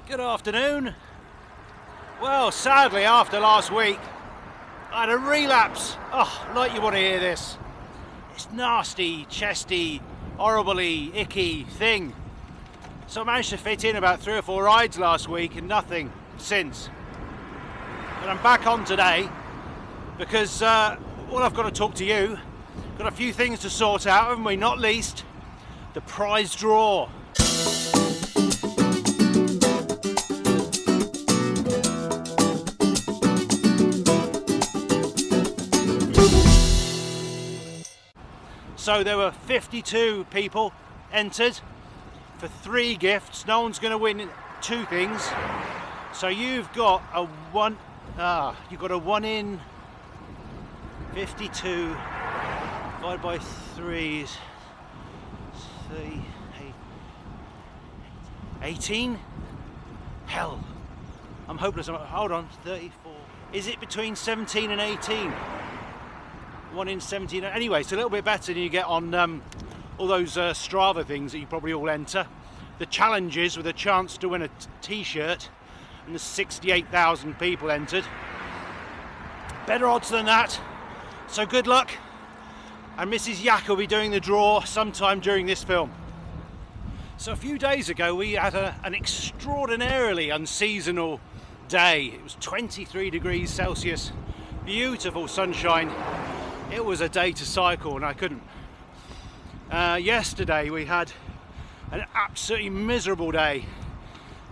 Good afternoon. Well, sadly, after last week, I had a relapse. Oh, like you want to hear this. It's nasty, chesty, horribly icky thing. So I managed to fit in about 3 or 4 rides last week and nothing since. But I'm back on today because, well, I've got to talk to you. Got a few things to sort out, haven't we? Not least, the prize draw. So there were 52 people entered for 3 gifts. No one's going to win 2 things. So you've got a 1 in 52 divided by 3 is 18. Hell, I'm hopeless. Hold on, 34. Is it between 17 and 18? 1 in 17. Anyway, it's a little bit better than you get on all those Strava things that you probably all enter. The challenges with a chance to win a t-shirt, and there's 68,000 people entered. Better odds than that. So good luck. And Mrs. Yak will be doing the draw sometime during this film. So a few days ago we had an extraordinarily unseasonal day. It was 23 degrees Celsius, beautiful sunshine. It was a day to cycle and I couldn't. Yesterday we had an absolutely miserable day.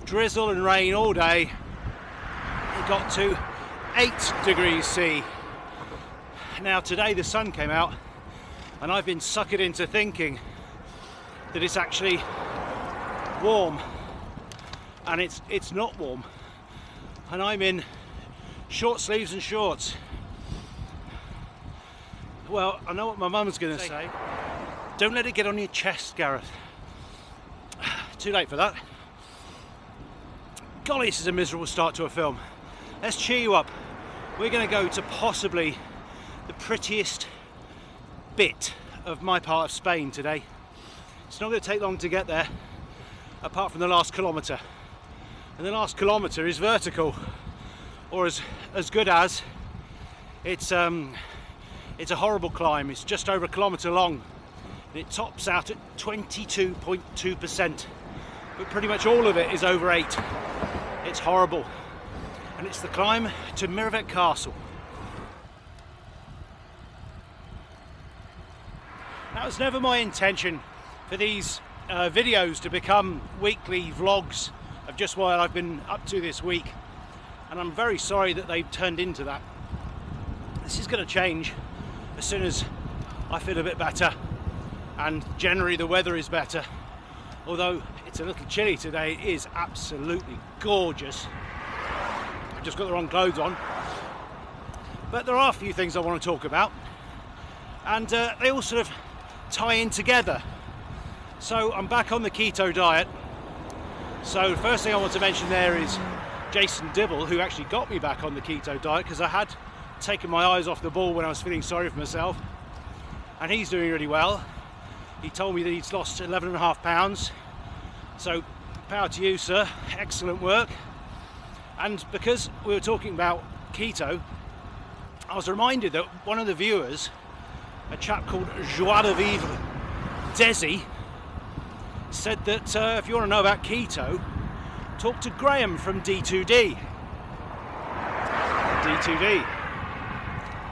Drizzle and rain all day. It got to 8 degrees C. Now today the sun came out and I've been suckered into thinking that it's actually warm, and it's not warm, and I'm in short sleeves and shorts. Well, I know what my mum's going to say. Don't let it get on your chest, Gareth. Too late for that. Golly, this is a miserable start to a film. Let's cheer you up. We're going to go to possibly the prettiest bit of my part of Spain today. It's not going to take long to get there, apart from the last kilometre. And the last kilometre is vertical, or as good as. It's a horrible climb. It's just over a kilometre long, and it tops out at 22.2%. But pretty much all of it is over 8. It's horrible. And it's the climb to Miravet Castle. That was never my intention for these videos to become weekly vlogs of just what I've been up to this week. And I'm very sorry that they've turned into that. This is going to change as soon as I feel a bit better, and generally the weather is better. Although it's a little chilly today, it is absolutely gorgeous. I've just got the wrong clothes on. But there are a few things I want to talk about, and they all sort of tie in together. So I'm back on the keto diet. So the first thing I want to mention there is Jason Dibble, who actually got me back on the keto diet, because I had taken my eyes off the ball when I was feeling sorry for myself, and he's doing really well. He told me that he's lost 11.5 pounds, so power to you, sir. Excellent work. And because we were talking about keto, I was reminded that one of the viewers, a chap called Joie de Vivre Desi, said that if you want to know about keto, talk to Graham from D2D.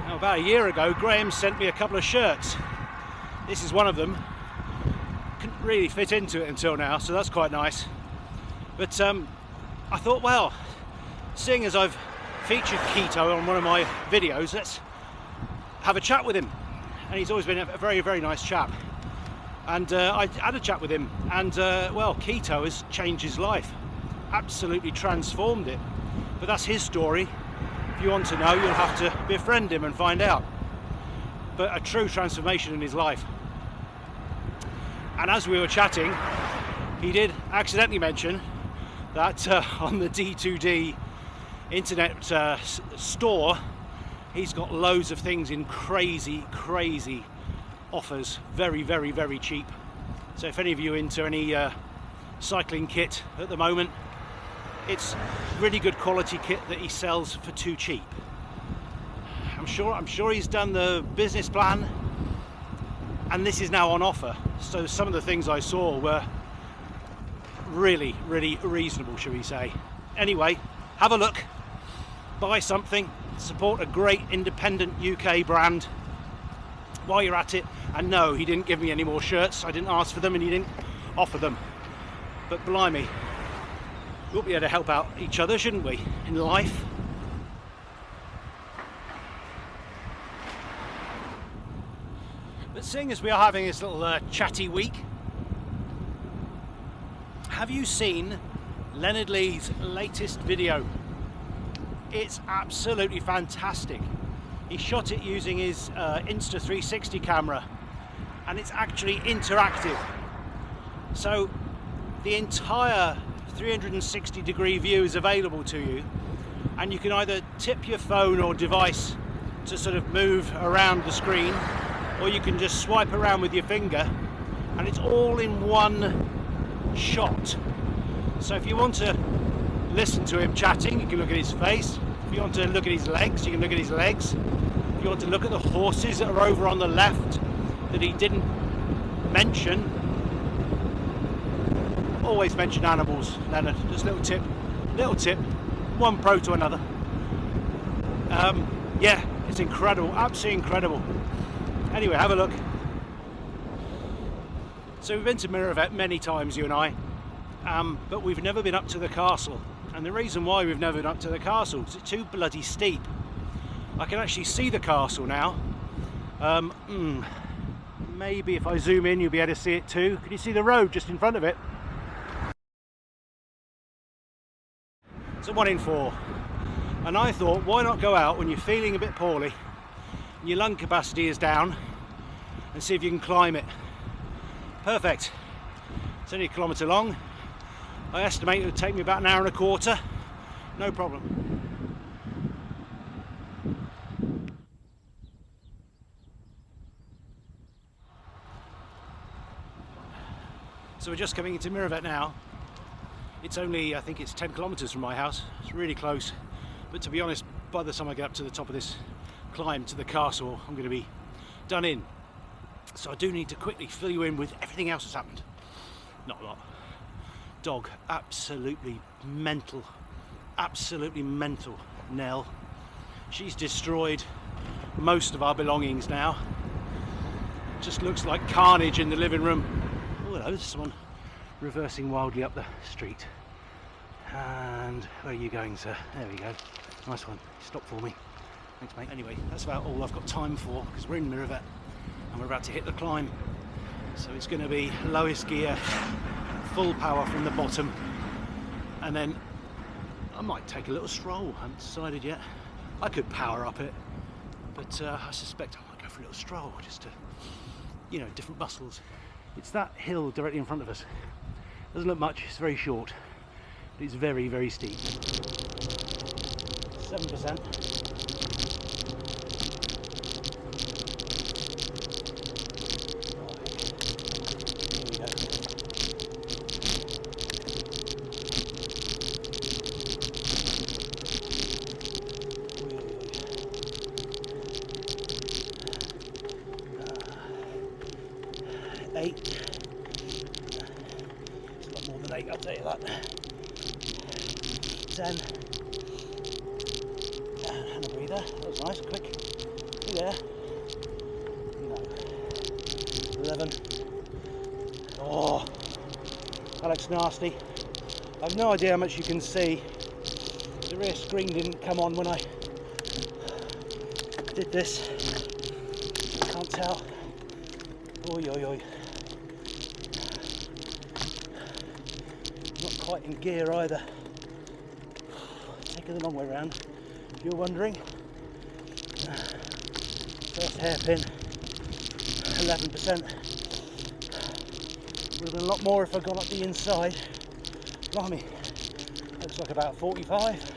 Now, about a year ago, Graham sent me a couple of shirts. This is one of them. Couldn't really fit into it until now, so that's quite nice. But I thought, well, seeing as I've featured keto on one of my videos, let's have a chat with him. And he's always been a very, very nice chap. And I had a chat with him, and well, keto has changed his life, absolutely transformed it. But that's his story. If you want to know, you'll have to befriend him and find out. But a true transformation in his life. And as we were chatting, he did accidentally mention that on the D2D internet store, he's got loads of things in crazy offers, very cheap. So if any of you are into any cycling kit at the moment, it's really good quality kit that he sells for too cheap. I'm sure he's done the business plan, and this is now on offer. So some of the things I saw were really, really reasonable, shall we say. Anyway, have a look, buy something, support a great independent UK brand while you're at it. And no, he didn't give me any more shirts. I didn't ask for them and he didn't offer them. But blimey, we'll be able to help out each other, shouldn't we, in life? But seeing as we are having this little chatty week, have you seen Leonard Lee's latest video? It's absolutely fantastic. He shot it using his Insta360 camera, and it's actually interactive. So the entire 360 degree view is available to you, and you can either tip your phone or device to sort of move around the screen, or you can just swipe around with your finger, and it's all in one shot. So if you want to listen to him chatting, you can look at his face. If you want to look at his legs, you can look at his legs. If you want to look at the horses that are over on the left that he didn't mention, always mention animals, Leonard. Just little tip, one pro to another. Yeah, it's incredible, absolutely incredible. Anyway, have a look. So we've been to Miravet many times, you and I, but we've never been up to the castle. And the reason why we've never been up to the castle is it's too bloody steep. I can actually see the castle now. Maybe if I zoom in, you'll be able to see it too. Can you see the road just in front of it? It's a 1 in 4. And I thought, why not go out when you're feeling a bit poorly, and your lung capacity is down, and see if you can climb it. Perfect. It's only 1 kilometre long. I estimate it would take me about an hour and a quarter. No problem. So we're just coming into Miravet now. It's only, I think it's 10 kilometres from my house. It's really close. But to be honest, by the time I get up to the top of this climb to the castle, I'm going to be done in. So I do need to quickly fill you in with everything else that's happened. Not a lot. Dog, absolutely mental. Absolutely mental, Nell. She's destroyed most of our belongings now. Just looks like carnage in the living room. Oh, hello, there's someone reversing wildly up the street. And where are you going, sir? There we go. Nice one. Stop for me. Thanks, mate. Anyway, that's about all I've got time for, because we're in Miravet and we're about to hit the climb. So it's going to be lowest gear, full power from the bottom, and then I might take a little stroll. I haven't decided yet. I could power up it, but I suspect I might go for a little stroll, just to, you know, different muscles. It's that hill directly in front of us. Doesn't look much, it's very short, but it's very, very steep. 7%. I'll tell you that. 10. And a breather. That was nice, quick. Yeah. No. 11. Oh, that looks nasty. I've no idea how much you can see. The rear screen didn't come on when I did this. Can't tell. Oi, oi, oi. Not quite in gear either. Taking the long way around, if you're wondering. First hairpin, 11%. Would have been a lot more if I'd gone up the inside. Blimey, looks like about 45.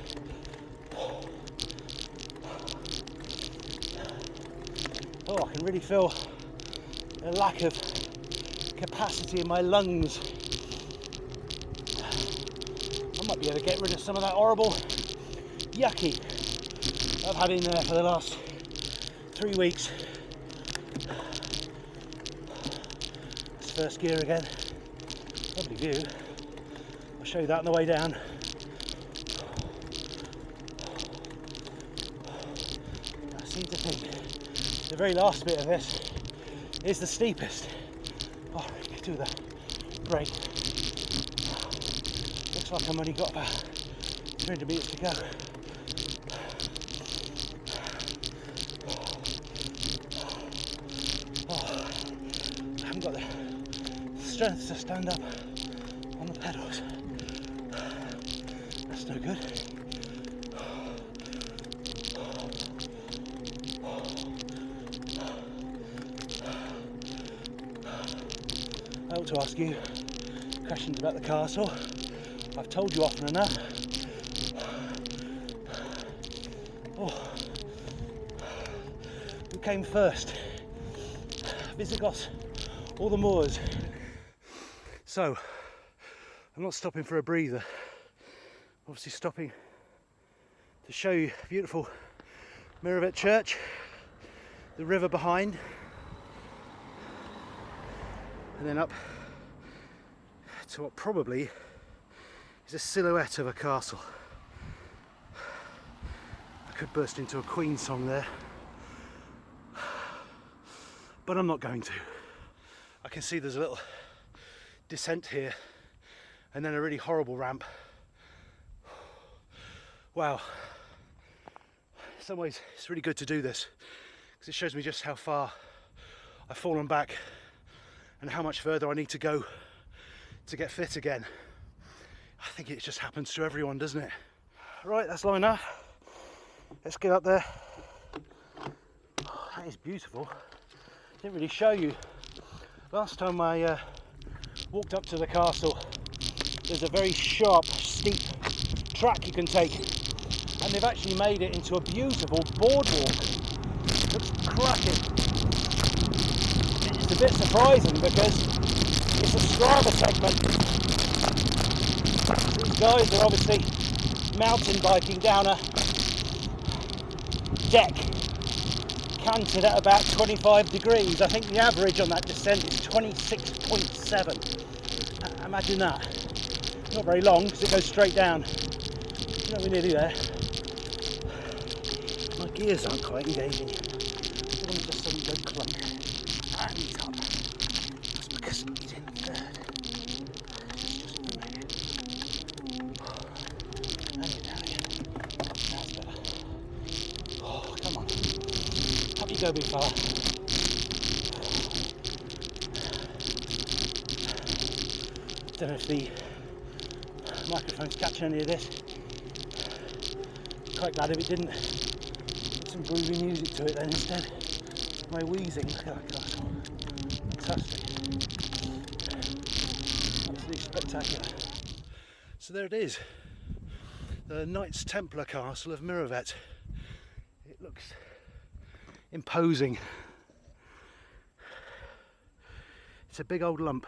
Oh, I can really feel a lack of capacity in my lungs. I might Might be able to get rid of some of that horrible yucky I've had in there for the last 3 weeks. It's first gear again. Lovely view. I'll show you that on the way down. I seem to think the very last bit of this is the steepest. Oh, I could do the brake. Looks like I've only got about 300 metres to go. Oh, I haven't got the strength to stand up on the pedals. That's no good. I ought to ask you questions about the castle. I've told you often enough. Oh. Who came first? Visigoths or the Moors? So, I'm not stopping for a breather. Obviously stopping to show you beautiful Miravet Church, the river behind, and then up to what probably is a silhouette of a castle. I could burst into a Queen song there, but I'm not going to. I can see there's a little descent here and then a really horrible ramp. Wow. In some ways it's really good to do this because it shows me just how far I've fallen back and how much further I need to go to get fit again. I think it just happens to everyone, doesn't it? Right, that's long enough. Let's get up there. Oh, that is beautiful. Didn't really show you. Last time I walked up to the castle, there's a very sharp, steep track you can take, and they've actually made it into a beautiful boardwalk. Looks cracking. It's a bit surprising because it's a Strava segment. These guys are obviously mountain biking down a deck canted at about 25 degrees. I think the average on that descent is 26.7. Imagine that. Not very long because it goes straight down. Not really nearly there. My gears aren't quite engaging. I don't want to just suddenly go clunk. And he's up. That's because he's in third. And you're down again. That's better. Oh, come on. Up you go, big fella. Don't know if the microphone's catching any of this. Quite glad if it didn't. Put some groovy music to it then instead. My wheezing, look at that castle. Fantastic. Absolutely spectacular. So there it is. The Knights Templar Castle of Miravet. It looks imposing. It's a big old lump.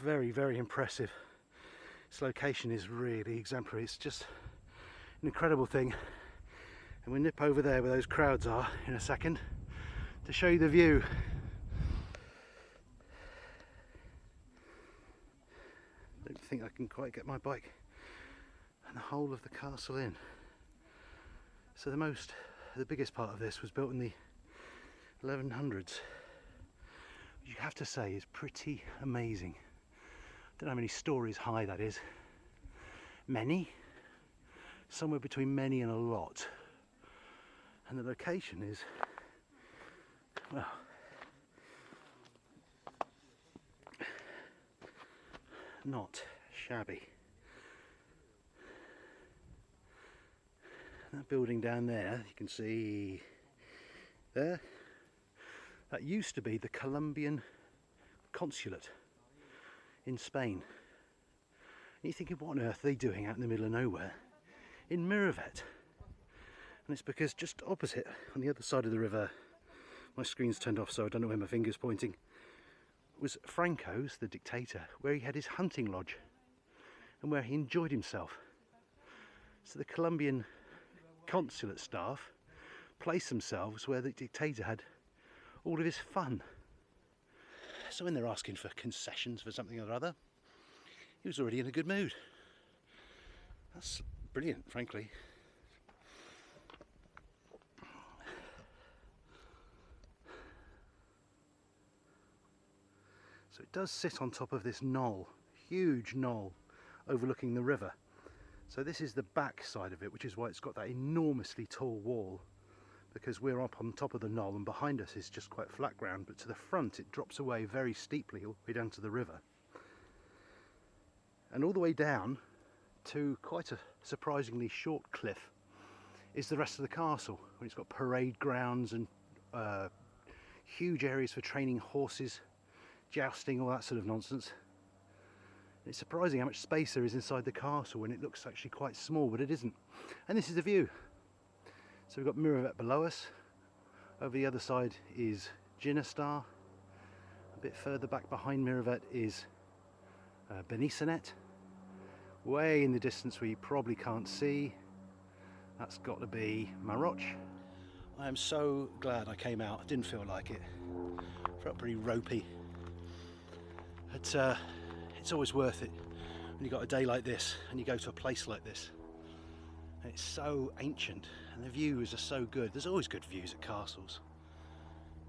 Very, very impressive. Its location is really exemplary. It's just an incredible thing. And we'll nip over there where those crowds are in a second to show you the view. Don't think I can quite get my bike and the whole of the castle in. So the biggest part of this was built in the 1100s. You have to say is pretty amazing. Don't know how many stories high that is. Many? Somewhere between many and a lot. And the location is, well, not shabby. That building down there, you can see there, that used to be the Colombian consulate in Spain. And you're thinking, what on earth are they doing out in the middle of nowhere in Miravet? And it's because just opposite, on the other side of the river, my screen's turned off so I don't know where my finger's pointing, was Franco's, the dictator, where he had his hunting lodge. and where he enjoyed himself. So the Colombian consulate staff placed themselves where the dictator had all of his fun. So when they're asking for concessions for something or other, he was already in a good mood. That's brilliant, frankly. So it does sit on top of this knoll, huge knoll, overlooking the river. So this is the back side of it, which is why it's got that enormously tall wall, because we're up on top of the knoll and behind us is just quite flat ground, but to the front it drops away very steeply all the way down to the river. And all the way down to quite a surprisingly short cliff is the rest of the castle, where it's got parade grounds and huge areas for training horses, jousting, all that sort of nonsense. It's surprising how much space there is inside the castle when it looks actually quite small, but it isn't. And this is the view. So we've got Miravet below us. Over the other side is Ginestar. A bit further back behind Miravet is Benissanet. Way in the distance where you probably can't see, that's got to be Maroc. I am so glad I came out. I didn't feel like it. Felt pretty ropey. It's always worth it when you've got a day like this and you go to a place like this. And it's so ancient and the views are so good. There's always good views at castles.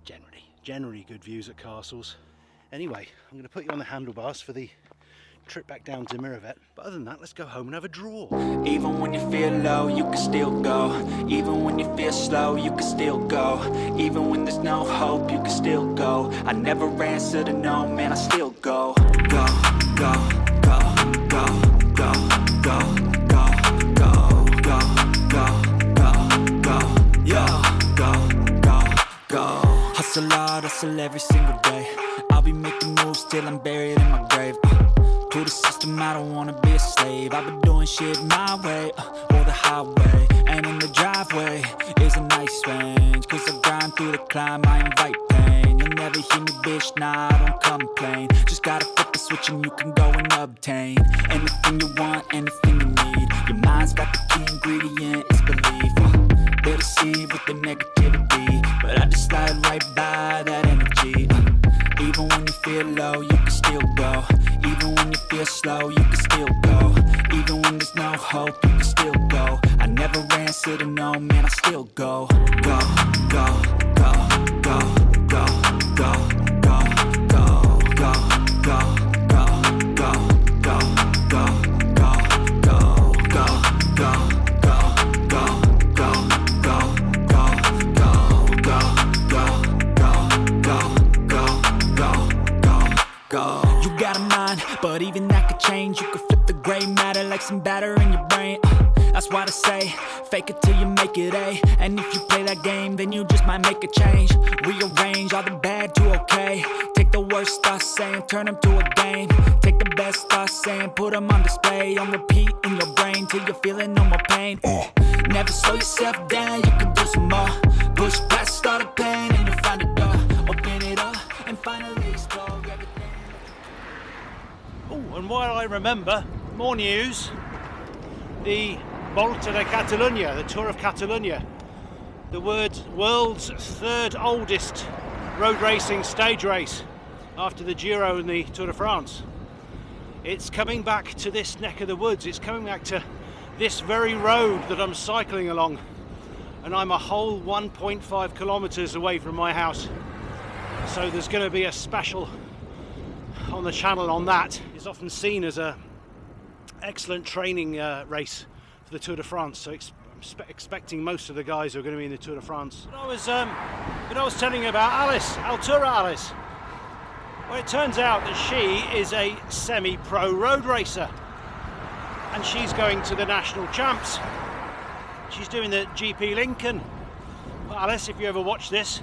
Generally good views at castles. Anyway, I'm going to put you on the handlebars for the trip back down to Miravet. But other than that, let's go home and have a draw. Even when you feel low, you can still go. Even when you feel slow, you can still go. Even when there's no hope, you can still go. I never answer to no, man, I still go. Go, go, go, go, go, go, go, go, go, go, go, go, yeah, go. Hustle hard, hustle every single day. I'll be making moves till I'm buried in my grave. To the system, I don't wanna be a slave. I've been doing shit my way, or the highway. And in the driveway is a nice range. Cause I grind through the climb, I invite pain. You'll never hear me, bitch, nah, I don't complain. Just gotta flip the switch and you can go and obtain anything you want, anything you need. Your mind's got the key ingredient, it's belief. They'll deceive with the negativity, but I just slide right by that energy. Even when you feel low, you can still go. Even when you feel slow, you can still go. Even when there's no hope, you can still go. I never answer to no, man, I still go. Go, go, go, go, go, go, go, go, go, go, go, go, go, go, go. You got a mind, but even that could change. You could flip the gray matter like some batter in your brain. That's why they say, fake it till you make it A. And if you play that game, then you just might make a change. Rearrange all the bad to okay. Take the worst thoughts saying, turn them to a game. Take the best thoughts saying, put them on display. On repeat in your brain till you're feeling no more pain. Never slow yourself down, you can do some more. Push past all the pain and you'll find a door. Open it up and finally explore everything. Oh, and while I remember, more news. The Volta de Catalunya, the Tour of Catalunya, the world's third oldest road racing stage race after the Giro and the Tour de France. It's coming back to this neck of the woods. It's coming back to this very road that I'm cycling along, and I'm a whole 1.5 kilometers away from my house. So there's going to be a special on the channel on that. It's often seen as a excellent training race for the Tour de France, so I'm expecting most of the guys who are going to be in the Tour de France. But I was telling you about Alice, Altura Alice. Well, it turns out that she is a semi-pro road racer, and she's going to the national champs. She's doing the GP Lincoln. Well, Alice, if you ever watch this,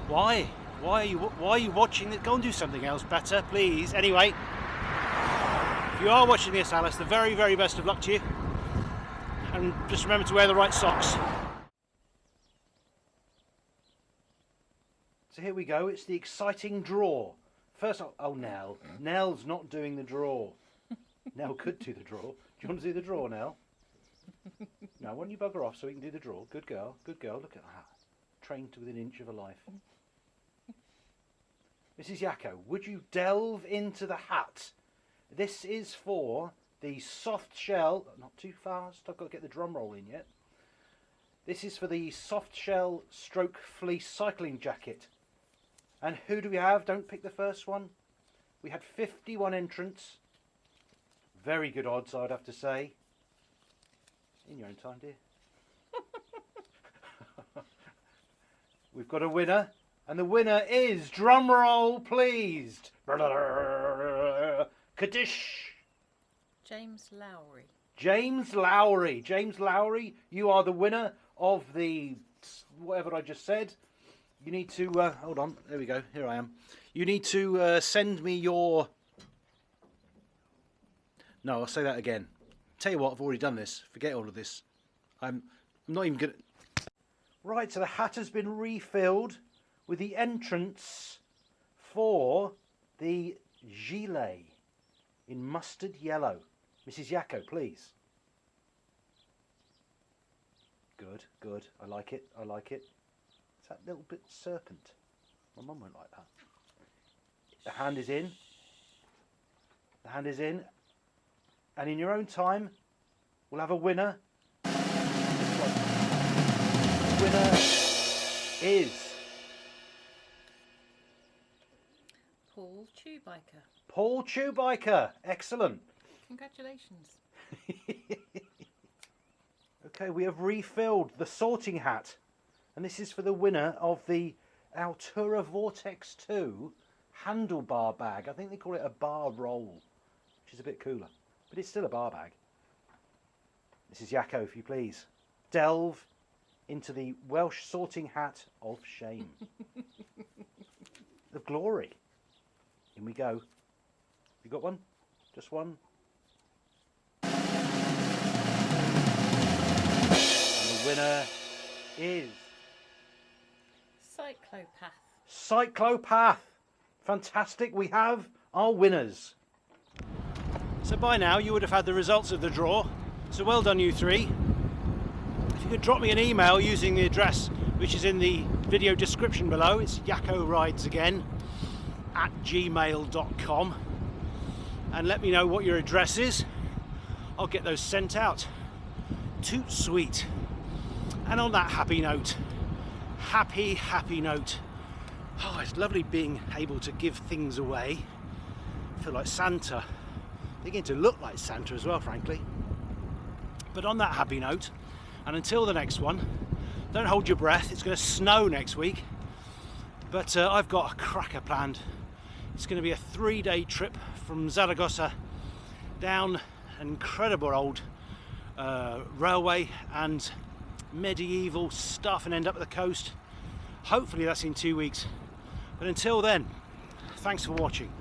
why are you watching it? Go and do something else better, please. Anyway, if you are watching this, Alice, the very, very best of luck to you. And just remember to wear the right socks. So here we go, it's the exciting draw. First, oh, Nell. Nell's not doing the draw. Nell could do the draw. Do you want to do the draw, Nell? No, why don't you bugger off so we can do the draw? Good girl, good girl. Look at that. Trained to within an inch of a life. Mrs. Yakko, would you delve into the hat? This is for the soft shell. Not too fast. I've got to get the drum roll in yet. This is for the soft shell stroke fleece cycling jacket. And who do we have? Don't pick the first one. We had 51 entrants. Very good odds, I'd have to say. In your own time, dear. We've got a winner, and the winner is, drum roll pleased, Kaddish. James Lowry. James Lowry. James Lowry, you are the winner of the, whatever I just said. You need to, hold on, there we go, here I am. You need to send me your, no, I'll say that again. Tell you what, I've already done this. Forget all of this. I'm not even going to... Right, so the hat has been refilled with the entrance for the gilet in mustard yellow. Mrs. Yakko, please. Good, good. I like it, I like it. It's that little bit serpent. My mum won't like that. The hand is in. The hand is in. And in your own time, we'll have a winner. The winner is Paul Tubiker. Paul Tubiker. Excellent. Congratulations. Okay, we have refilled the sorting hat. And this is for the winner of the Altura Vortex 2 handlebar bag. I think they call it a bar roll, which is a bit cooler. But it's still a bar bag. Mrs. Yakko, if you please, delve into the Welsh sorting hat of shame. Of glory. In we go. You got one? Just one? And the winner is... Cyclopath. Cyclopath. Fantastic. We have our winners. So by now you would have had the results of the draw. So well done, you three. If you could drop me an email using the address which is in the video description below. It's yakkoridesagain@gmail.com, and let me know what your address is. I'll get those sent out. Toot sweet. And on that happy note, happy note. Oh, it's lovely being able to give things away. I feel like Santa. Beginning to look like Santa as well, frankly. But on that happy note, and until the next one, don't hold your breath. It's going to snow next week, but I've got a cracker planned. It's going to be a 3-day trip from Zaragoza down an incredible old railway and medieval stuff and end up at the coast. Hopefully that's in 2 weeks. But until then, thanks for watching.